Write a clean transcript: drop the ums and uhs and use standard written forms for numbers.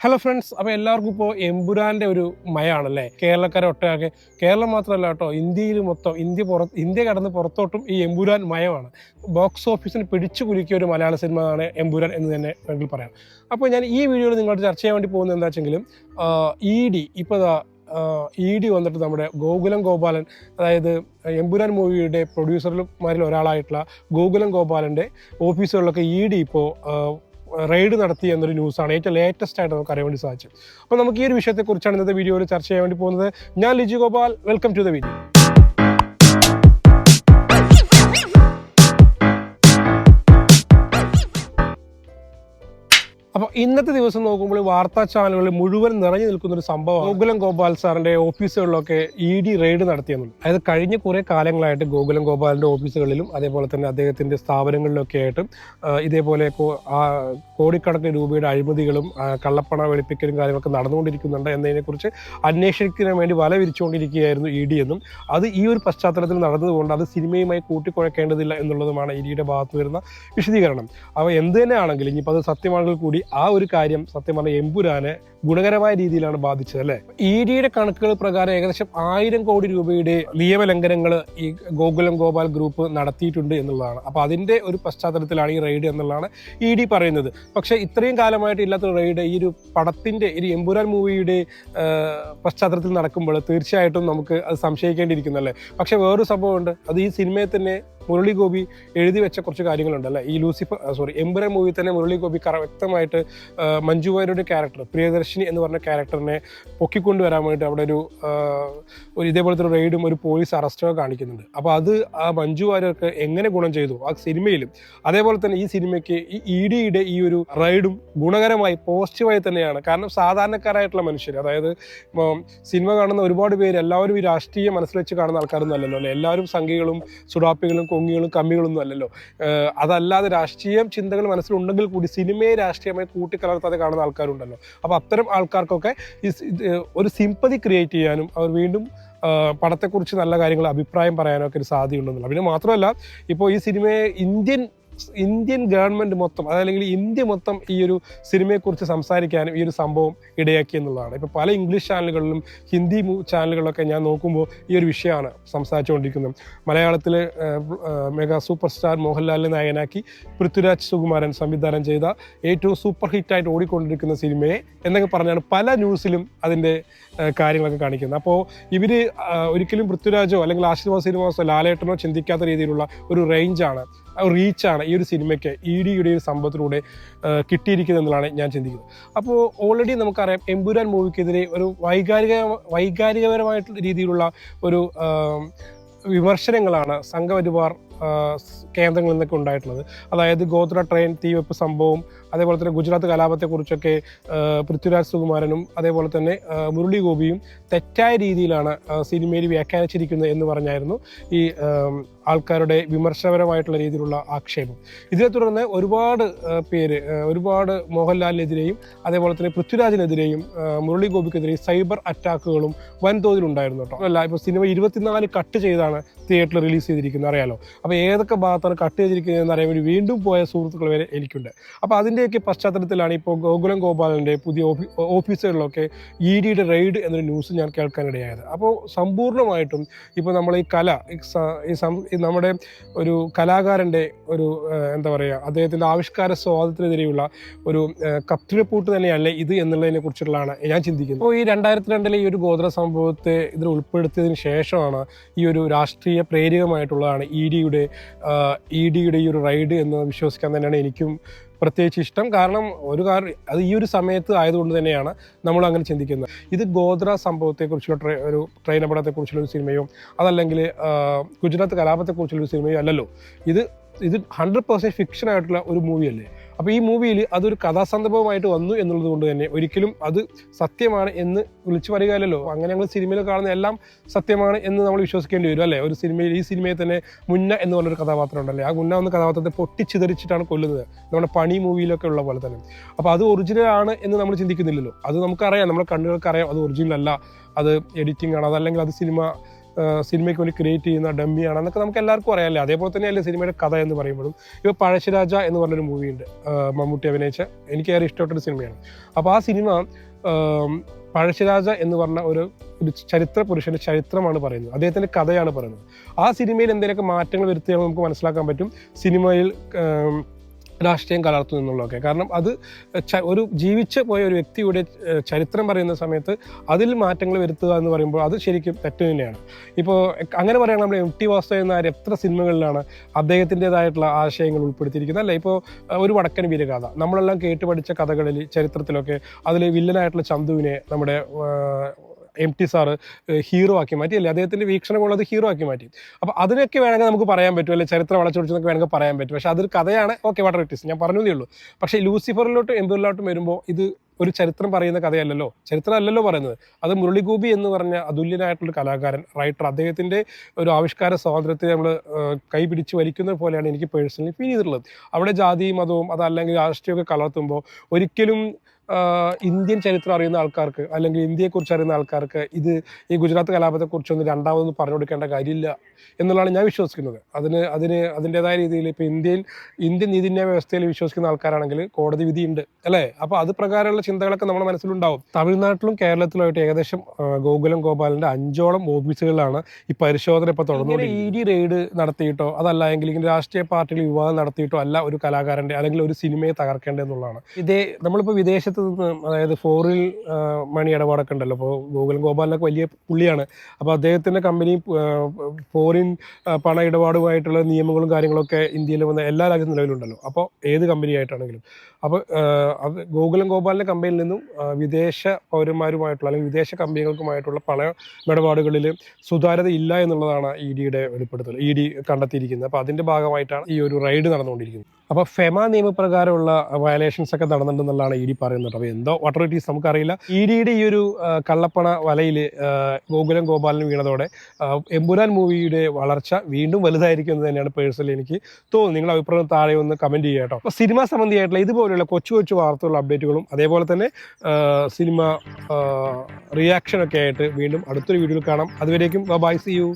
Hello friends, അപ്പോൾ എല്ലാവർക്കും ഇപ്പോൾ എമ്പുരാൻ്റെ ഒരു മയമാണല്ലേ. കേരളക്കാരെ ഒട്ടൊക്കെ, കേരളം മാത്രമല്ല കേട്ടോ, ഇന്ത്യയിൽ മൊത്തം, ഇന്ത്യ കടന്ന് പുറത്തോട്ടും ഈ എമ്പുരാൻ മയമാണ്. ബോക്സ് ഓഫീസിന് പിടിച്ചു കുലുക്കിയ ഒരു മലയാള സിനിമയാണ് എമ്പുരാൻ എന്ന് തന്നെ വേണമെങ്കിൽ പറയാം. അപ്പോൾ ഞാൻ ഈ വീഡിയോയിൽ നിങ്ങളോട് ചർച്ച ചെയ്യാൻ വേണ്ടി പോകുന്നത് എന്താ വെച്ചെങ്കിലും, ഇപ്പോൾ വന്നിട്ട് നമ്മുടെ ഗോകുലം ഗോപാലൻ, അതായത് എമ്പുരാൻ മൂവിയുടെ പ്രൊഡ്യൂസർമാരിൽ ഒരാളായിട്ടുള്ള ഗോകുലം ഗോപാലൻ്റെ ഓഫീസുകളിലൊക്കെ ഇപ്പോൾ റെയ്ഡ് നടത്തി എന്നൊരു ന്യൂസാണ് ഏറ്റവും ലേറ്റസ്റ്റ് ആയിട്ട് നമുക്ക് അറിയാൻ വേണ്ടി സാധിച്ചത്. അപ്പോൾ നമുക്ക് ഈ ഒരു വിഷയത്തെക്കുറിച്ചാണ് ഇന്നത്തെ വീഡിയോയിൽ ചർച്ച ചെയ്യാൻ വേണ്ടി പോകുന്നത്. ഞാൻ Liju Gopal, welcome to the video. അപ്പോൾ ഇന്നത്തെ ദിവസം നോക്കുമ്പോൾ വാർത്താ ചാനലുകളിൽ മുഴുവൻ നിറഞ്ഞു നിൽക്കുന്ന ഒരു സംഭവം ഗോകുലം ഗോപാൽ സാറിന്റെ ഓഫീസുകളിലൊക്കെ റെയ്ഡ് നടത്തിയെന്നുണ്ട്. അതായത് കഴിഞ്ഞ കുറേ കാലങ്ങളായിട്ട് ഗോകുലം ഗോപാലിന്റെ ഓഫീസുകളിലും അതേപോലെ തന്നെ അദ്ദേഹത്തിന്റെ സ്ഥാപനങ്ങളിലൊക്കെ ആയിട്ട് ഇതേപോലെ കോടിക്കണക്കിന് രൂപയുടെ അഴിമതികളും കള്ളപ്പണ വെളുപ്പിക്കലും കാര്യങ്ങളൊക്കെ നടന്നുകൊണ്ടിരിക്കുന്നുണ്ട് എന്നതിനെക്കുറിച്ച് അന്വേഷിക്കാൻ വേണ്ടി വല വിരിച്ചുകൊണ്ടിരിക്കുകയായിരുന്നു എന്നും അത് ഈ ഒരു പശ്ചാത്തലത്തിൽ നടന്നതുകൊണ്ട് അത് സിനിമയുമായി കൂട്ടിക്കുഴക്കേണ്ടതില്ല എന്നുള്ളതുമാണ് ഇഡിയുടെ ഭാഗത്ത് വരുന്ന വിശദീകരണം. അപ്പോൾ എന്ത് തന്നെയാണെങ്കിലും ഇനിയിപ്പോൾ അത് സത്യമാണെങ്കിൽ കൂടി ആ ഒരു കാര്യം സത്യം പറഞ്ഞാൽ എമ്പുരാനെ ഗുണകരമായ രീതിയിലാണ് ബാധിച്ചത് അല്ലേ. ഇഡിയുടെ കണക്കുകൾ പ്രകാരം ഏകദേശം 1000 കോടി രൂപയുടെ നിയമലംഘനങ്ങൾ ഈ ഗോകുലം ഗോപാൽ ഗ്രൂപ്പ് നടത്തിയിട്ടുണ്ട് എന്നുള്ളതാണ്. അപ്പോൾ അതിന്റെ ഒരു പശ്ചാത്തലത്തിലാണ് ഈ റെയ്ഡ് എന്നുള്ളതാണ് ഇഡി പറയുന്നത്. പക്ഷെ ഇത്രയും കാലമായിട്ട് ഇല്ലാത്ത റെയ്ഡ് ഈ ഒരു പടത്തിന്റെ ഈ എമ്പുരാൻ മൂവിയുടെ പശ്ചാത്തലത്തിൽ നടക്കുമ്പോൾ തീർച്ചയായിട്ടും നമുക്ക് അത് സംശയിക്കേണ്ടിയിരിക്കുന്നല്ലേ. പക്ഷെ വേറൊരു സംഭവമുണ്ട്, അത് ഈ സിനിമയെ തന്നെ മുരളി ഗോപി എഴുതി വെച്ച കുറച്ച് കാര്യങ്ങളുണ്ട് അല്ലേ. ഈ എമ്പുരാൻ മൂവി തന്നെ മുരളി ഗോപി വ്യക്തമായിട്ട് മഞ്ജു വാര്യരുടെ ക്യാരക്ടർ പ്രിയദർശിനി എന്ന് പറഞ്ഞ ക്യാരക്ടറിനെ പൊക്കിക്കൊണ്ടുവരാൻ വേണ്ടി അവിടെ ഒരു ഇതേപോലത്തെ ഒരു റെയ്ഡും ഒരു പോലീസ് അറസ്റ്റൊക്കെ കാണിക്കുന്നുണ്ട്. അപ്പോൾ അത് ആ മഞ്ജു വാര്യർക്ക് എങ്ങനെ ഗുണം ചെയ്തു ആ സിനിമയിലും, അതേപോലെ തന്നെ ഈ സിനിമയ്ക്ക് ഈ ഇഡിയുടെ ഈ ഒരു റെയ്ഡും ഗുണകരമായി പോസിറ്റീവായി തന്നെയാണ്. കാരണം സാധാരണക്കാരായിട്ടുള്ള മനുഷ്യർ, അതായത് സിനിമ കാണുന്ന ഒരുപാട് പേര് എല്ലാവരും ഈ രാഷ്ട്രീയ മനസ്സിൽ വെച്ച് കാണുന്ന ആൾക്കാരൊന്നും അല്ലല്ലോ അല്ലേ. എല്ലാവരും സംഘികളും സുഡാപ്പികളും കൊങ്ങികളും കമ്മികളൊന്നും അല്ലല്ലോ. അതല്ലാതെ രാഷ്ട്രീയ ചിന്തകൾ മനസ്സിലുണ്ടെങ്കിൽ കൂടി സിനിമയെ രാഷ്ട്രീയമായി കൂട്ടിക്കലർത്താതെ കാണുന്ന ആൾക്കാരുണ്ടല്ലോ. അപ്പോൾ അത്തരം ആൾക്കാർക്കൊക്കെ ഒരു സിമ്പതി ക്രിയേറ്റ് ചെയ്യാനും അവർ വീണ്ടും പടത്തെക്കുറിച്ച് നല്ല കാര്യങ്ങൾ അഭിപ്രായം പറയാനൊക്കെ ഒരു സാധ്യതയുണ്ടെന്നുള്ളത്. പിന്നെ മാത്രമല്ല, ഇപ്പോൾ ഈ സിനിമയെ ഇന്ത്യൻ ഗവൺമെന്റ് മൊത്തം, അതല്ലെങ്കിൽ ഇന്ത്യ മൊത്തം ഈ ഒരു സിനിമയെക്കുറിച്ച് സംസാരിക്കാനും ഈ ഒരു സംഭവം ഇടയാക്കി എന്നുള്ളതാണ്. ഇപ്പോൾ പല ഇംഗ്ലീഷ് ചാനലുകളിലും ഹിന്ദി ചാനലുകളിലൊക്കെ ഞാൻ നോക്കുമ്പോൾ ഈ ഒരു വിഷയമാണ് സംസാരിച്ചുകൊണ്ടിരിക്കുന്നത്. മലയാളത്തിൽ മെഗാ സൂപ്പർ സ്റ്റാർ മോഹൻലാലിനെ നായകനാക്കി പൃഥ്വിരാജ് സുകുമാരൻ സംവിധാനം ചെയ്ത ഏറ്റവും സൂപ്പർ ഹിറ്റായിട്ട് ഓടിക്കൊണ്ടിരിക്കുന്ന സിനിമയെ എന്നൊക്കെ പറഞ്ഞാണ് പല ന്യൂസിലും അതിൻ്റെ കാര്യങ്ങളൊക്കെ കാണിക്കുന്നത്. അപ്പോൾ ഇവർ ഒരിക്കലും പൃഥ്വിരാജോ അല്ലെങ്കിൽ ആശീർവാദ് ശ്രീനിവാസോ ലാലേട്ടനോ ചിന്തിക്കാത്ത രീതിയിലുള്ള ഒരു റീച്ചാണ് ഈ ഒരു സിനിമയ്ക്ക് ഇഡിയുടെ ഒരു സംഭവത്തിലൂടെ കിട്ടിയിരിക്കുന്നത് എന്നുള്ളതാണ് ഞാൻ ചിന്തിക്കുന്നത്. അപ്പോൾ ഓൾറെഡി നമുക്കറിയാം എമ്പുരാൻ മൂവിക്കെതിരെ ഒരു വൈകാരികപരമായിട്ടുള്ള രീതിയിലുള്ള ഒരു വിമർശനങ്ങളാണ് സംഘപരിവാർ കേന്ദ്രങ്ങളിൽ നിന്നൊക്കെ ഉണ്ടായിട്ടുള്ളത്. അതായത് ഗോത്ര ട്രെയിൻ തീവെപ്പ് സംഭവം, അതേപോലെ തന്നെ ഗുജറാത്ത് കലാപത്തെക്കുറിച്ചൊക്കെ പൃഥ്വിരാജ് സുകുമാരനും അതേപോലെ തന്നെ മുരളി ഗോപിയും തെറ്റായ രീതിയിലാണ് സിനിമയിൽ വ്യാഖ്യാനിച്ചിരിക്കുന്നത് എന്ന് പറഞ്ഞായിരുന്നു ഈ ആൾക്കാരുടെ വിമർശനപരമായിട്ടുള്ള രീതിയിലുള്ള ആക്ഷേപം. ഇതിനെ തുടർന്ന് ഒരുപാട് മോഹൻലാലിനെതിരെയും അതേപോലെ തന്നെ പൃഥ്വിരാജിനെതിരെയും മുരളി ഗോപിക്കെതിരെയും സൈബർ അറ്റാക്കുകളും വൻതോതിലുണ്ടായിരുന്നു കേട്ടോ. അല്ല, ഇപ്പോൾ സിനിമ 24 കട്ട് ചെയ്താണ് തിയേറ്ററിൽ റിലീസ് ചെയ്തിരിക്കുന്നത്, അറിയാലോ. അപ്പോൾ ഏതൊക്കെ ഭാഗത്താണ് കട്ട് ചെയ്തിരിക്കുന്നത് എന്ന് അറിയാൻ വേണ്ടി വീണ്ടും പോയ സുഹൃത്തുക്കൾ വരെ എനിക്കുണ്ട്. അപ്പോൾ അതിൻ്റെയൊക്കെ പശ്ചാത്തലത്തിലാണ് ഇപ്പോൾ ഗോകുലം ഗോപാലൻ്റെ പുതിയ ഓഫീസുകളിലൊക്കെ ഇഡിയുടെ റെയ്ഡ് എന്നൊരു ന്യൂസ് ഞാൻ കേൾക്കാനിടയായത്. അപ്പോൾ സമ്പൂർണ്ണമായിട്ടും ഇപ്പോൾ നമ്മൾ ഈ നമ്മുടെ ഒരു കലാകാരൻ്റെ ഒരു എന്താ പറയുക, അദ്ദേഹത്തിൻ്റെ ആവിഷ്കാര സ്വാതന്ത്ര്യത്തിനെതിരെയുള്ള ഒരു കത്തിരിപ്പൂട്ട് തന്നെയല്ലേ ഇത് എന്നുള്ളതിനെ കുറിച്ചുള്ളതാണ് ഞാൻ ചിന്തിക്കുന്നത്. അപ്പോൾ ഈ 2002 ഈ ഒരു ഗോത്ര സംഭവത്തെ ഇതിൽ ഉൾപ്പെടുത്തിയതിന് ശേഷമാണ് ഈ ഒരു രാഷ്ട്രീയ പ്രേരിതമായിട്ടുള്ളതാണ് ഇഡിയുടെ ഈ ഒരു റൈഡ് എന്ന് വിശ്വസിക്കാൻ തന്നെയാണ് എനിക്കും പ്രത്യേകിച്ച് ഇഷ്ടം. കാരണം അത് ഈ ഒരു സമയത്ത് ആയതുകൊണ്ട് തന്നെയാണ് നമ്മൾ അങ്ങനെ ചിന്തിക്കുന്നത്. ഇത് ഗോത്ര സംഭവത്തെക്കുറിച്ചുള്ള ഒരു ട്രെയിൻ അപകടത്തെക്കുറിച്ചുള്ള ഒരു സിനിമയോ അതല്ലെങ്കിൽ ഗുജറാത്ത് കലാപത്തെക്കുറിച്ചുള്ള ഒരു സിനിമയോ അല്ലല്ലോ. ഇത് 100% ഫിക്ഷൻ ആയിട്ടുള്ള ഒരു മൂവിയല്ലേ. അപ്പോൾ ഈ മൂവിയിൽ അതൊരു കഥാസന്ദർഭമായിട്ട് വന്നു എന്നുള്ളത് കൊണ്ട് തന്നെ ഒരിക്കലും അത് സത്യമാണ് എന്ന് വിളിച്ചു പറയുകയല്ലോ. അങ്ങനെ ഞങ്ങൾ സിനിമയിൽ കാണുന്ന എല്ലാം സത്യമാണ് എന്ന് നമ്മൾ വിശ്വസിക്കേണ്ടി വരും അല്ലേ. ഈ സിനിമയിൽ തന്നെ മുന്ന എന്ന് പറഞ്ഞൊരു കഥാപാത്രം ഉണ്ടല്ലേ, ആ മുന്ന എന്ന കഥാപാത്രത്തെ പൊട്ടിച്ചിതറിച്ചിട്ടാണ് കൊല്ലുന്നത്, നമ്മുടെ പണി മൂവിയിലൊക്കെ ഉള്ള പോലെ തന്നെ. അപ്പോൾ അത് ഒറിജിനൽ ആണ് എന്ന് നമ്മൾ ചിന്തിക്കുന്നില്ലല്ലോ. അത് നമുക്കറിയാം, നമ്മുടെ കണ്ണുകൾക്കറിയാം അത് ഒറിജിനൽ അല്ല, അത് എഡിറ്റിംഗ് ആണ്, അതല്ലെങ്കിൽ അത് സിനിമ സിനിമയ്ക്ക് വേണ്ടി ക്രിയേറ്റ് ചെയ്യുന്ന ഡമ്മിയാണ് എന്നൊക്കെ നമുക്ക് എല്ലാവർക്കും അറിയാമല്ലേ. അതേപോലെ തന്നെയല്ലേ സിനിമയുടെ കഥ എന്ന് പറയുമ്പോഴും. ഇപ്പോൾ പഴശ്ശിരാജ എന്ന് പറഞ്ഞൊരു മൂവിയുണ്ട്, മമ്മൂട്ടി അഭിനയിച്ച, എനിക്ക് ഏറെ ഇഷ്ടപ്പെട്ടൊരു സിനിമയാണ്. അപ്പോൾ ആ സിനിമ പഴശ്ശിരാജ എന്ന് പറഞ്ഞ ഒരു ചരിത്ര പുരുഷന്റെ ചരിത്രമാണ് പറയുന്നത്, അദ്ദേഹത്തിന്റെ കഥയാണ് പറയുന്നത്. ആ സിനിമയിൽ എന്തെങ്കിലുമൊക്കെ മാറ്റങ്ങൾ വരുത്തിയാൽ നമുക്ക് മനസ്സിലാക്കാൻ പറ്റും സിനിമയിൽ രാഷ്ട്രീയം കലർത്തുന്നു എന്നുള്ളതൊക്കെ. കാരണം അത് ഒരു ജീവിച്ച് പോയ ഒരു വ്യക്തിയുടെ ചരിത്രം പറയുന്ന സമയത്ത് അതിൽ മാറ്റങ്ങൾ വരുത്തുക എന്ന് പറയുമ്പോൾ അത് ശരിക്കും തെറ്റ് തന്നെയാണ്. ഇപ്പോൾ അങ്ങനെ പറയുകയാണെങ്കിൽ നമ്മൾ എം ടി വാസുദേവൻ നായർ എത്ര സിനിമകളിലാണ് അദ്ദേഹത്തിൻ്റെതായിട്ടുള്ള ആശയങ്ങൾ ഉൾപ്പെടുത്തിയിരിക്കുന്നത്, അല്ലേ? ഇപ്പോൾ ഒരു വടക്കൻ വീരഗാഥ നമ്മളെല്ലാം കേട്ട് പഠിച്ച കഥകളിൽ ചരിത്രത്തിലൊക്കെ അതിൽ വില്ലനായിട്ടുള്ള ചന്തുവിനെ നമ്മുടെ എം ടി സാറ് ഹീറോ ആക്കി മാറ്റി, അല്ലേ? അദ്ദേഹത്തിൻ്റെ വീക്ഷണമുള്ളത് ഹീറോ ആക്കി മാറ്റി. അപ്പോൾ അതിനൊക്കെ വേണമെങ്കിൽ നമുക്ക് പറയാൻ പറ്റും, അല്ലെ? ചരിത്രം വളച്ചൊടിച്ചെന്നൊക്കെ വേണമെങ്കിൽ പറയാൻ പറ്റും. പക്ഷേ അതൊരു കഥയാണ്, ഓക്കെ, വാട്ടർ ഇറ്റ് ഈസ്, ഞാൻ പറഞ്ഞതേ ഉള്ളൂ. പക്ഷേ ലൂസിഫറിലോട്ടും എംപുരിലോട്ടും വരുമ്പോൾ ഇത് ഒരു ചരിത്രം പറയുന്ന കഥയല്ലല്ലോ, ചരിത്രം അല്ലല്ലോ പറയുന്നത്. അത് മുരളി ഗോപി എന്ന് പറഞ്ഞ അതുല്യനായിട്ടുള്ളൊരു കലാകാരൻ, റൈറ്റർ, അദ്ദേഹത്തിൻ്റെ ഒരു ആവിഷ്കാര സ്വാതന്ത്ര്യത്തെ നമ്മൾ കൈപിടിച്ച് വലിക്കുന്നത് പോലെയാണ് എനിക്ക് പേഴ്സണലി ഫീൽ ചെയ്തിട്ടുള്ളത്. അവിടെ ജാതിയും മതവും അതല്ലെങ്കിൽ രാഷ്ട്രീയമൊക്കെ കലർത്തുമ്പോൾ ഒരിക്കലും ഇന്ത്യൻ ചരിത്രം അറിയുന്ന ആൾക്കാർക്ക് അല്ലെങ്കിൽ ഇന്ത്യയെക്കുറിച്ച് അറിയുന്ന ആൾക്കാർക്ക് ഇത് ഈ ഗുജറാത്ത് കലാപത്തെക്കുറിച്ചൊന്നും രണ്ടാമതൊന്നും പറഞ്ഞു കൊടുക്കേണ്ട കാര്യമില്ല എന്നുള്ളതാണ് ഞാൻ വിശ്വസിക്കുന്നത്. അതിൻ്റെതായ രീതിയിൽ ഇപ്പോൾ ഇന്ത്യൻ നീതിന്യായ വ്യവസ്ഥയിൽ വിശ്വസിക്കുന്ന ആൾക്കാരാണെങ്കിൽ കോടതി വിധിയുണ്ട്, അല്ലേ? അപ്പോൾ അത് പ്രകാരമുള്ള ചിന്തകളൊക്കെ നമ്മുടെ മനസ്സിലുണ്ടാവും. തമിഴ്നാട്ടിലും കേരളത്തിലുമായിട്ട് ഏകദേശം ഗോകുലം ഗോപാലിൻ്റെ 5ഓളം ഓഫീസുകളിലാണ് ഈ പരിശോധന ഇപ്പോൾ തുടർന്നുകൊണ്ട് ED റെയ്ഡ് നടത്തിയിട്ടോ അതല്ല എങ്കിൽ ഇങ്ങനെ രാഷ്ട്രീയ പാർട്ടികൾ വിവാദം നടത്തിയിട്ടോ അല്ല ഒരു കലാകാരൻ്റെ അല്ലെങ്കിൽ ഒരു സിനിമയെ തകർക്കേണ്ടതെന്നുള്ളതാണ്. നമ്മളിപ്പോൾ വിദേശത്ത് നിന്ന്, അതായത് ഫോറിൻ മണി ഇടപാടൊക്കെ ഉണ്ടല്ലോ, അപ്പോൾ ഗോകുലം ഗോപാലിനൊക്കെ വലിയ പുള്ളിയാണ്. അപ്പോൾ അദ്ദേഹത്തിൻ്റെ കമ്പനി ഫോറിൻ പണ ഇടപാടുമായിട്ടുള്ള നിയമങ്ങളും കാര്യങ്ങളൊക്കെ ഇന്ത്യയിൽ വന്ന എല്ലാ രാജ്യത്തും നിലവിലുണ്ടല്ലോ. അപ്പോൾ ഏത് കമ്പനി ആയിട്ടാണെങ്കിലും അപ്പോൾ അത് ഗോകുലം ഗോപാലിൻ്റെ കമ്പനിയിൽ നിന്നും വിദേശ പൗരന്മാരുമായിട്ടുള്ള അല്ലെങ്കിൽ വിദേശ കമ്പനികൾക്കുമായിട്ടുള്ള പണ ഇടപാടുകളിൽ സുതാര്യത ഇല്ല എന്നുള്ളതാണ് EDയുടെ വെളിപ്പെടുത്തൽ, ED കണ്ടെത്തിയിരിക്കുന്നത്. അപ്പോൾ അതിൻ്റെ ഭാഗമായിട്ടാണ് ഈ ഒരു റെയ്ഡ് നടന്നുകൊണ്ടിരിക്കുന്നത്. അപ്പോൾ ഫെമ നിയമപ്രകാരമുള്ള വയലേഷൻസ് ഒക്കെ നടന്നിട്ടുണ്ടെന്നുള്ളതാണ് ED പറയുന്നത്. അപ്പോൾ എന്തോ വാട്ടർ ഇറ്റ് ഈസ് നമുക്കറിയില്ല. EDയുടെ ഈ ഒരു കള്ളപ്പണ വലയിൽ ഗോകുലം ഗോപാലിന് വീണതോടെ എമ്പുരാൻ മൂവിയുടെ വളർച്ച വീണ്ടും വലുതായിരിക്കും എന്ന് തന്നെയാണ് പേഴ്സണലി എനിക്ക് തോന്നുന്നു. നിങ്ങളുടെ അഭിപ്രായം താഴെ ഒന്ന് കമൻറ്റ് ചെയ്യുക കേട്ടോ. അപ്പോൾ സിനിമ സംബന്ധിയായിട്ടുള്ള ഇതുപോലെയുള്ള കൊച്ചു കൊച്ചു വാർത്തകളുടെ അപ്ഡേറ്റുകളും അതേപോലെ തന്നെ സിനിമ റിയാക്ഷനൊക്കെ ആയിട്ട് വീണ്ടും അടുത്തൊരു വീഡിയോയിൽ കാണാം. അതുവരേക്കും ബൈ, സീ യു.